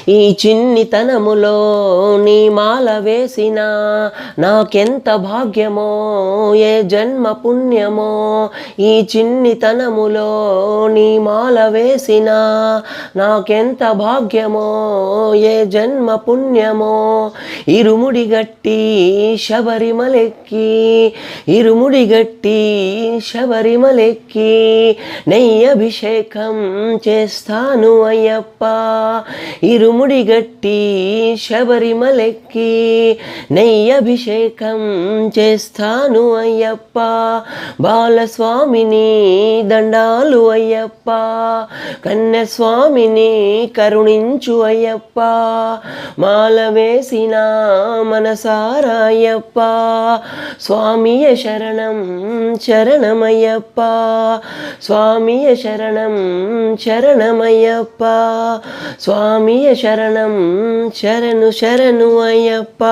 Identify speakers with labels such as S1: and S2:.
S1: ఈ చిన్నితనములో నీ మాల వేసిన నాకెంత భాగ్యమో ఏ జన్మ పుణ్యమో ఈ చిన్నితనములో నీ మాల వేసిన నాకెంత భాగ్యమో ఏ జన్మ పుణ్యమో ఇరుముడి గట్టి శబరిమలెక్కి ఇరుముడి గట్టి శబరిమలెక్కి నెయ్యి అభిషేకం చేస్తాను అయ్యప్ప ఇరుముడి గట్టి శబరిమలెక్కి నెయ్యి అభిషేకం చేస్తాను అయ్యప్ప బాలస్వామిని దండాలు అయ్యప్ప కన్యస్వామిని కరుణించు అయ్యప్ప మాల వేసిన మనసారా అయ్యప్ప స్వామియ శరణం శరణమయ్యప్ప స్వామియ శరణం శరణమయ్యప్ప స్వామియ శరణం శరణు శరణు అయ్యప్ప.